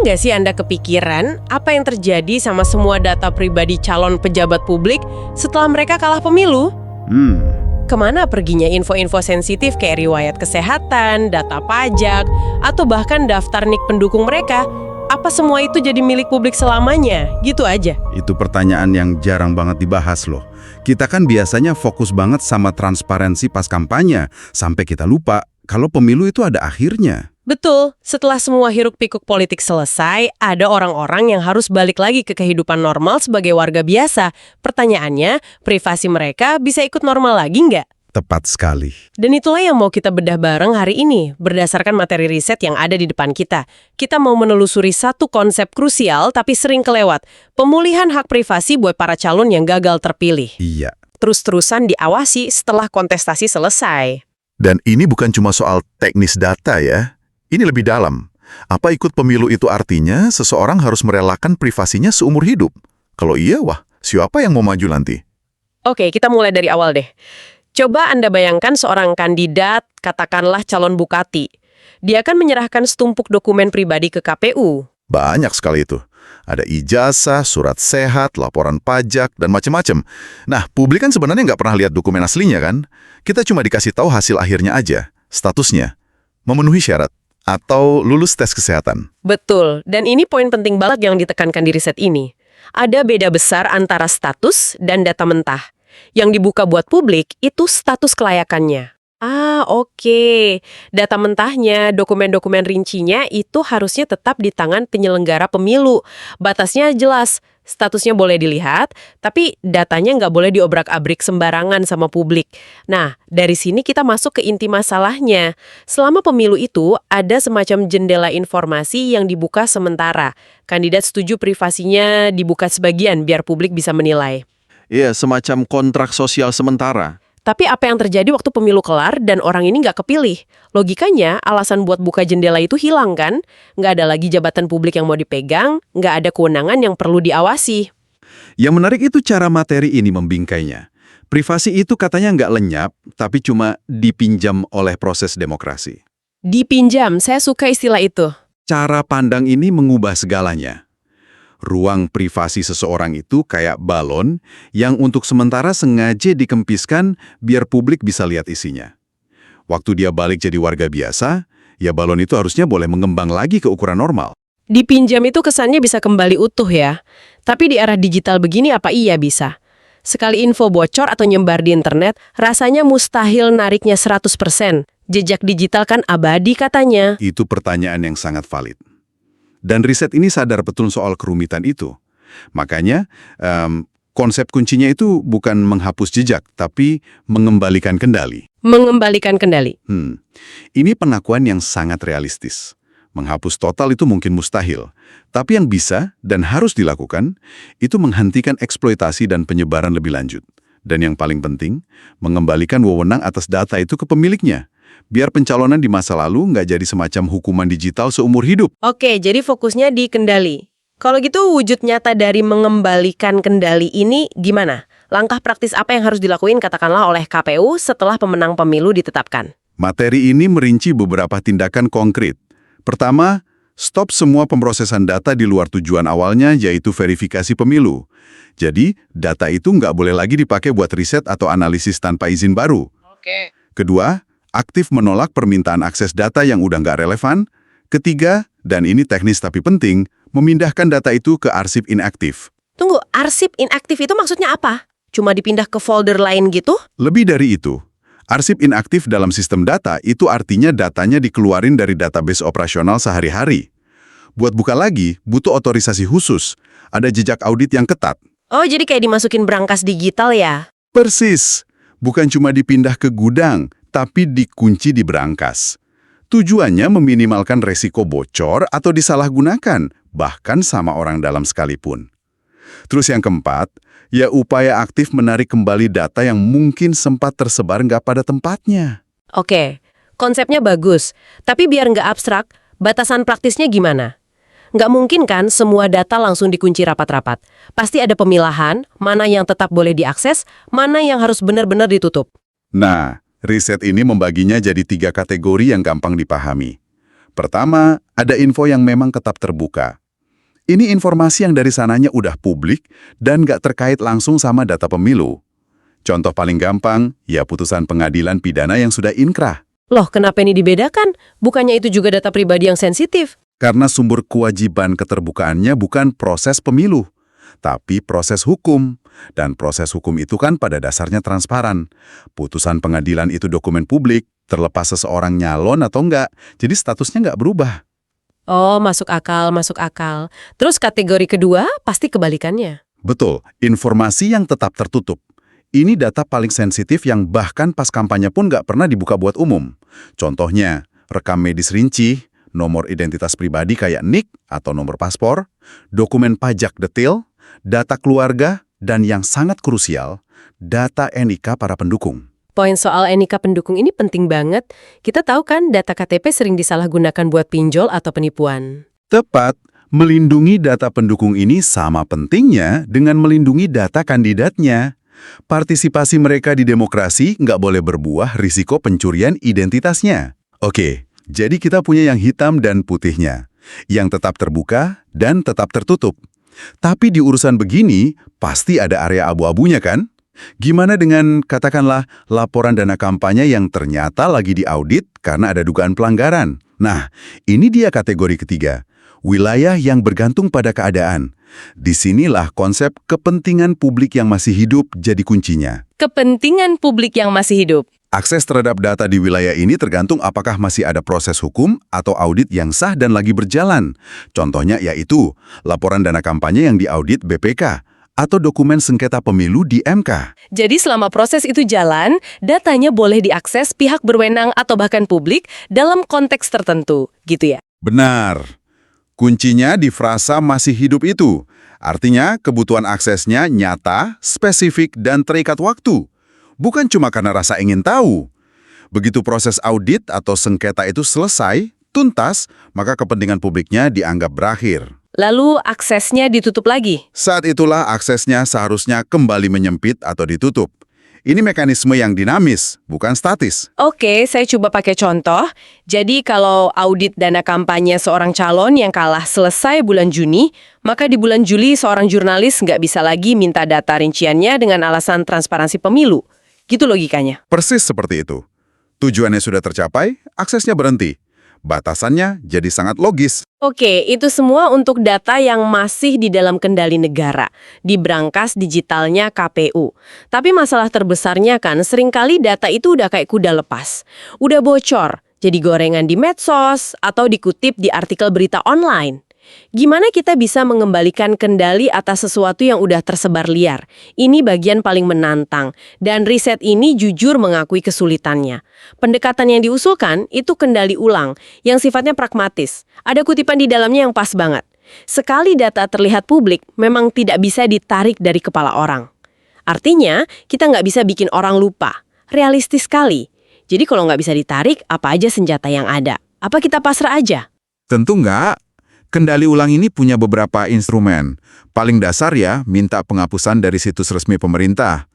nggak sih Anda kepikiran apa yang terjadi sama semua data pribadi calon pejabat publik setelah mereka kalah pemilu? Kemana perginya info-info sensitif kayak riwayat kesehatan, data pajak, atau bahkan daftar nik pendukung mereka? Apa semua itu jadi milik publik selamanya? Gitu aja. Itu pertanyaan yang jarang banget dibahas loh. Kita kan biasanya fokus banget sama transparansi pas kampanye, sampai kita lupa kalau pemilu itu ada akhirnya. Betul, setelah semua hiruk-pikuk politik selesai, ada orang-orang yang harus balik lagi ke kehidupan normal sebagai warga biasa. Pertanyaannya, privasi mereka bisa ikut normal lagi nggak? Tepat sekali. Dan itulah yang mau kita bedah bareng hari ini, berdasarkan materi riset yang ada di depan kita. Kita mau menelusuri satu konsep krusial tapi sering kelewat, pemulihan hak privasi buat para calon yang gagal terpilih. Iya. Terus-terusan diawasi setelah kontestasi selesai. Dan ini bukan cuma soal teknis data ya. Ini lebih dalam. Apa ikut pemilu itu artinya seseorang harus merelakan privasinya seumur hidup? Kalau iya, wah, siapa yang mau maju nanti? Oke, kita mulai dari awal deh. Coba Anda bayangkan seorang kandidat, katakanlah calon bupati. Dia akan menyerahkan setumpuk dokumen pribadi ke KPU. Banyak sekali itu. Ada ijazah, surat sehat, laporan pajak, dan macam-macam. Nah, publik kan sebenarnya nggak pernah lihat dokumen aslinya kan? Kita cuma dikasih tahu hasil akhirnya aja, statusnya, memenuhi syarat, atau lulus tes kesehatan. Betul, dan ini poin penting banget yang ditekankan di riset ini. Ada beda besar antara status dan data mentah. Yang dibuka buat publik itu status kelayakannya. Oke. Data mentahnya, dokumen-dokumen rincinya itu harusnya tetap di tangan penyelenggara pemilu. Batasnya jelas, statusnya boleh dilihat, tapi datanya nggak boleh diobrak-abrik sembarangan sama publik. Nah, dari sini kita masuk ke inti masalahnya. Selama pemilu itu, ada semacam jendela informasi yang dibuka sementara. Kandidat setuju privasinya dibuka sebagian biar publik bisa menilai. Iya, semacam kontrak sosial sementara. Tapi apa yang terjadi waktu pemilu kelar dan orang ini nggak kepilih? Logikanya, alasan buat buka jendela itu hilang kan? Nggak ada lagi jabatan publik yang mau dipegang, nggak ada kewenangan yang perlu diawasi. Yang menarik itu cara materi ini membingkainya. Privasi itu katanya nggak lenyap, tapi cuma dipinjam oleh proses demokrasi. Dipinjam, saya suka istilah itu. Cara pandang ini mengubah segalanya. Ruang privasi seseorang itu kayak balon yang untuk sementara sengaja dikempiskan biar publik bisa lihat isinya. Waktu dia balik jadi warga biasa, ya balon itu harusnya boleh mengembang lagi ke ukuran normal. Dipinjam itu kesannya bisa kembali utuh ya. Tapi di era digital begini apa iya bisa? Sekali info bocor atau nyebar di internet, rasanya mustahil nariknya 100%. Jejak digital kan abadi katanya. Itu pertanyaan yang sangat valid. Dan riset ini sadar betul soal kerumitan itu. Makanya, konsep kuncinya itu bukan menghapus jejak, tapi mengembalikan kendali. Mengembalikan kendali. Ini pengakuan yang sangat realistis. Menghapus total itu mungkin mustahil. Tapi yang bisa dan harus dilakukan, itu menghentikan eksploitasi dan penyebaran lebih lanjut. Dan yang paling penting, mengembalikan wewenang atas data itu ke pemiliknya. Biar pencalonan di masa lalu nggak jadi semacam hukuman digital seumur hidup. Oke, jadi fokusnya di kendali. Kalau gitu wujud nyata dari mengembalikan kendali ini gimana? Langkah praktis apa yang harus dilakuin katakanlah oleh KPU setelah pemenang pemilu ditetapkan? Materi ini merinci beberapa tindakan konkret. Pertama, stop semua pemrosesan data di luar tujuan awalnya yaitu verifikasi pemilu. Jadi, data itu nggak boleh lagi dipakai buat riset atau analisis tanpa izin baru. Oke. Kedua, aktif menolak permintaan akses data yang udah nggak relevan. Ketiga, dan ini teknis tapi penting, memindahkan data itu ke arsip inaktif. Tunggu, arsip inaktif itu maksudnya apa? Cuma dipindah ke folder lain gitu? Lebih dari itu, arsip inaktif dalam sistem data itu artinya datanya dikeluarin dari database operasional sehari-hari. Buat buka lagi, butuh otorisasi khusus, ada jejak audit yang ketat. Oh, jadi kayak dimasukin brankas digital ya? Persis, bukan cuma dipindah ke gudang, tapi dikunci di brankas. Tujuannya meminimalkan resiko bocor atau disalahgunakan, bahkan sama orang dalam sekalipun. Terus yang keempat, ya upaya aktif menarik kembali data yang mungkin sempat tersebar nggak pada tempatnya. Oke, konsepnya bagus. Tapi biar nggak abstrak, batasan praktisnya gimana? Nggak mungkin kan semua data langsung dikunci rapat-rapat. Pasti ada pemilahan, mana yang tetap boleh diakses, mana yang harus benar-benar ditutup. Nah, riset ini membaginya jadi 3 kategori yang gampang dipahami. Pertama, ada info yang memang tetap terbuka. Ini informasi yang dari sananya udah publik dan nggak terkait langsung sama data pemilu. Contoh paling gampang, ya putusan pengadilan pidana yang sudah inkrah. Loh, kenapa ini dibedakan? Bukannya itu juga data pribadi yang sensitif? Karena sumber kewajiban keterbukaannya bukan proses pemilu, tapi proses hukum. Dan proses hukum itu kan pada dasarnya transparan. Putusan pengadilan itu dokumen publik, terlepas seseorang nyalon atau enggak, jadi statusnya nggak berubah. Oh, masuk akal, masuk akal. Terus kategori kedua pasti kebalikannya. Betul, informasi yang tetap tertutup. Ini data paling sensitif yang bahkan pas kampanye pun nggak pernah dibuka buat umum. Contohnya, rekam medis rinci, nomor identitas pribadi kayak NIK atau nomor paspor, dokumen pajak detail, data keluarga, dan yang sangat krusial, data NIK para pendukung. Poin soal NIK pendukung ini penting banget. Kita tahu kan data KTP sering disalahgunakan buat pinjol atau penipuan. Tepat, melindungi data pendukung ini sama pentingnya dengan melindungi data kandidatnya. Partisipasi mereka di demokrasi nggak boleh berbuah risiko pencurian identitasnya. Oke, jadi kita punya yang hitam dan putihnya, yang tetap terbuka dan tetap tertutup. Tapi di urusan begini, pasti ada area abu-abunya kan? Gimana dengan, katakanlah, laporan dana kampanye yang ternyata lagi diaudit karena ada dugaan pelanggaran? Nah, ini dia kategori ketiga, wilayah yang bergantung pada keadaan. Disinilah konsep kepentingan publik yang masih hidup jadi kuncinya. Kepentingan publik yang masih hidup. Akses terhadap data di wilayah ini tergantung apakah masih ada proses hukum atau audit yang sah dan lagi berjalan. Contohnya yaitu laporan dana kampanye yang diaudit BPK atau dokumen sengketa pemilu di MK. Jadi selama proses itu jalan, datanya boleh diakses pihak berwenang atau bahkan publik dalam konteks tertentu, gitu ya? Benar. Kuncinya di frasa masih hidup itu. Artinya kebutuhan aksesnya nyata, spesifik, dan terikat waktu. Bukan cuma karena rasa ingin tahu. Begitu proses audit atau sengketa itu selesai, tuntas, maka kepentingan publiknya dianggap berakhir. Lalu aksesnya ditutup lagi? Saat itulah aksesnya seharusnya kembali menyempit atau ditutup. Ini mekanisme yang dinamis, bukan statis. Oke, saya coba pakai contoh. Jadi kalau audit dana kampanye seorang calon yang kalah selesai bulan Juni, maka di bulan Juli seorang jurnalis nggak bisa lagi minta data rinciannya dengan alasan transparansi pemilu. Gitu logikanya. Persis seperti itu. Tujuannya sudah tercapai, aksesnya berhenti. Batasannya jadi sangat logis. Oke, itu semua untuk data yang masih di dalam kendali negara, di brankas digitalnya KPU. Tapi masalah terbesarnya kan seringkali data itu udah kayak kuda lepas. Udah bocor, jadi gorengan di medsos, atau dikutip di artikel berita online. Gimana kita bisa mengembalikan kendali atas sesuatu yang udah tersebar liar? Ini bagian paling menantang, dan riset ini jujur mengakui kesulitannya. Pendekatan yang diusulkan itu kendali ulang, yang sifatnya pragmatis. Ada kutipan di dalamnya yang pas banget. Sekali data terlihat publik, memang tidak bisa ditarik dari kepala orang. Artinya, kita nggak bisa bikin orang lupa. Realistis sekali. Jadi kalau nggak bisa ditarik, apa aja senjata yang ada? Apa kita pasrah aja? Tentu nggak. Kendali ulang ini punya beberapa instrumen. Paling dasar ya, minta penghapusan dari situs resmi pemerintah.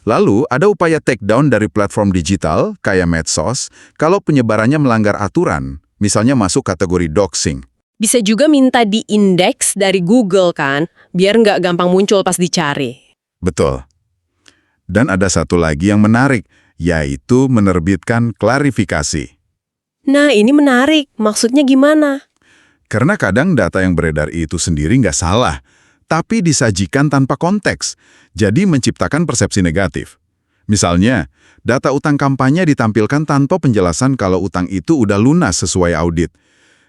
Lalu, ada upaya take down dari platform digital, kayak medsos, kalau penyebarannya melanggar aturan, misalnya masuk kategori doxing. Bisa juga minta diindeks dari Google kan, biar nggak gampang muncul pas dicari. Betul. Dan ada satu lagi yang menarik, yaitu menerbitkan klarifikasi. Nah, ini menarik. Maksudnya gimana? Karena kadang data yang beredar itu sendiri nggak salah, tapi disajikan tanpa konteks, jadi menciptakan persepsi negatif. Misalnya, data utang kampanye ditampilkan tanpa penjelasan kalau utang itu udah lunas sesuai audit.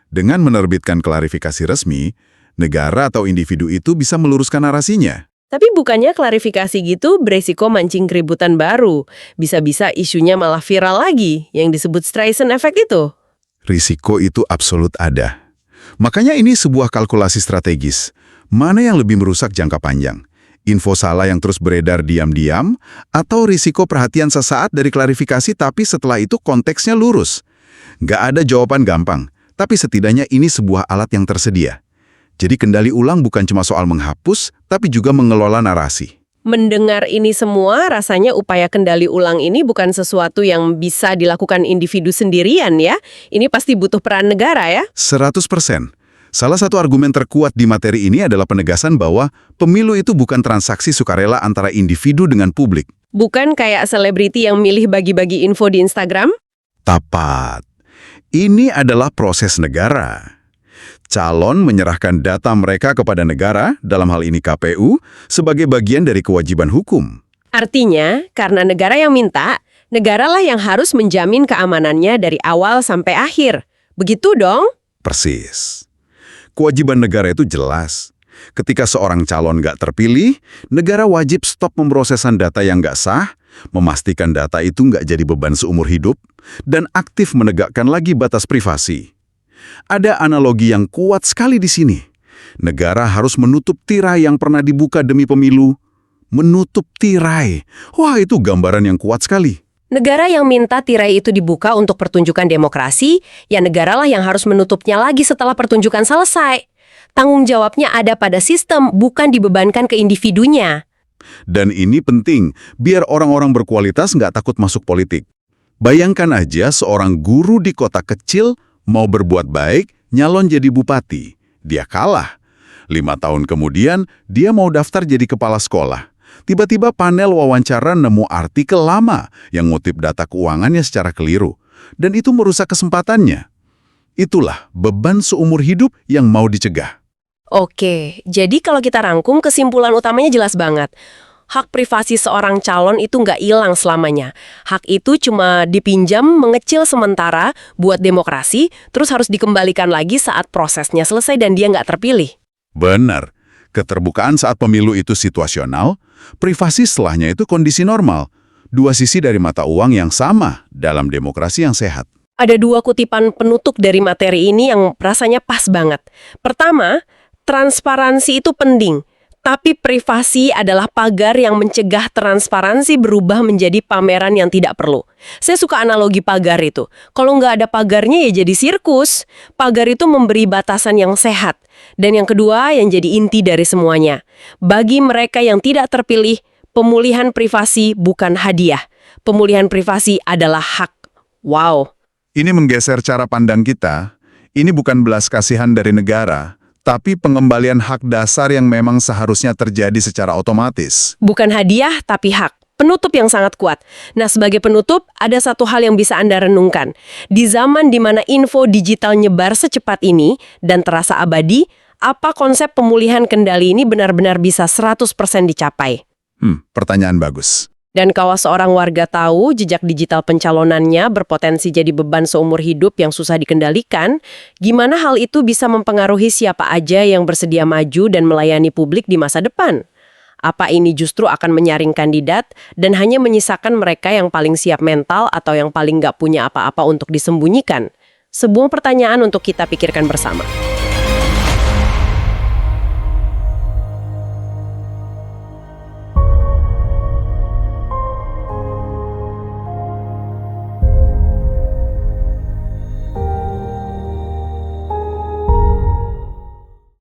Dengan menerbitkan klarifikasi resmi, negara atau individu itu bisa meluruskan narasinya. Tapi bukannya klarifikasi gitu beresiko mancing keributan baru. Bisa-bisa isunya malah viral lagi, yang disebut Streisand Effect itu. Risiko itu absolut ada. Makanya ini sebuah kalkulasi strategis. Mana yang lebih merusak jangka panjang? Info salah yang terus beredar diam-diam, atau risiko perhatian sesaat dari klarifikasi tapi setelah itu konteksnya lurus? Nggak ada jawaban gampang, tapi setidaknya ini sebuah alat yang tersedia. Jadi kendali ulang bukan cuma soal menghapus, tapi juga mengelola narasi. Mendengar ini semua, rasanya upaya kendali ulang ini bukan sesuatu yang bisa dilakukan individu sendirian ya. Ini pasti butuh peran negara ya. 100%. Salah satu argumen terkuat di materi ini adalah penegasan bahwa pemilu itu bukan transaksi sukarela antara individu dengan publik. Bukan kayak selebriti yang milih bagi-bagi info di Instagram. Tepat. Ini adalah proses negara. Calon menyerahkan data mereka kepada negara, dalam hal ini KPU, sebagai bagian dari kewajiban hukum. Artinya, karena negara yang minta, negaralah yang harus menjamin keamanannya dari awal sampai akhir. Begitu dong? Persis. Kewajiban negara itu jelas. Ketika seorang calon nggak terpilih, negara wajib stop pemrosesan data yang nggak sah, memastikan data itu nggak jadi beban seumur hidup, dan aktif menegakkan lagi batas privasi. Ada analogi yang kuat sekali di sini. Negara harus menutup tirai yang pernah dibuka demi pemilu. Menutup tirai. Wah, itu gambaran yang kuat sekali. Negara yang minta tirai itu dibuka untuk pertunjukan demokrasi, ya negaralah yang harus menutupnya lagi setelah pertunjukan selesai. Tanggung jawabnya ada pada sistem, bukan dibebankan ke individunya. Dan ini penting, biar orang-orang berkualitas nggak takut masuk politik. Bayangkan aja seorang guru di kota kecil mau berbuat baik, nyalon jadi bupati. Dia kalah. 5 tahun kemudian, dia mau daftar jadi kepala sekolah. Tiba-tiba panel wawancara nemu artikel lama yang ngutip data keuangannya secara keliru. Dan itu merusak kesempatannya. Itulah beban seumur hidup yang mau dicegah. Oke, jadi kalau kita rangkum, kesimpulan utamanya jelas banget. Hak privasi seorang calon itu nggak hilang selamanya. Hak itu cuma dipinjam mengecil sementara buat demokrasi, terus harus dikembalikan lagi saat prosesnya selesai dan dia nggak terpilih. Benar. Keterbukaan saat pemilu itu situasional, privasi setelahnya itu kondisi normal. Dua sisi dari mata uang yang sama dalam demokrasi yang sehat. Ada 2 kutipan penutup dari materi ini yang rasanya pas banget. Pertama, transparansi itu penting. Tapi privasi adalah pagar yang mencegah transparansi berubah menjadi pameran yang tidak perlu. Saya suka analogi pagar itu. Kalau nggak ada pagarnya ya jadi sirkus. Pagar itu memberi batasan yang sehat. Dan yang kedua yang jadi inti dari semuanya. Bagi mereka yang tidak terpilih, pemulihan privasi bukan hadiah. Pemulihan privasi adalah hak. Wow. Ini menggeser cara pandang kita. Ini bukan belas kasihan dari negara, tapi pengembalian hak dasar yang memang seharusnya terjadi secara otomatis. Bukan hadiah, tapi hak. Penutup yang sangat kuat. Nah, sebagai penutup, ada satu hal yang bisa Anda renungkan. Di zaman di mana info digital nyebar secepat ini dan terasa abadi, apa konsep pemulihan kendali ini benar-benar bisa 100% dicapai? Pertanyaan bagus. Dan kalau seorang warga tahu jejak digital pencalonannya berpotensi jadi beban seumur hidup yang susah dikendalikan, gimana hal itu bisa mempengaruhi siapa aja yang bersedia maju dan melayani publik di masa depan? Apa ini justru akan menyaring kandidat dan hanya menyisakan mereka yang paling siap mental atau yang paling nggak punya apa-apa untuk disembunyikan? Sebuah pertanyaan untuk kita pikirkan bersama.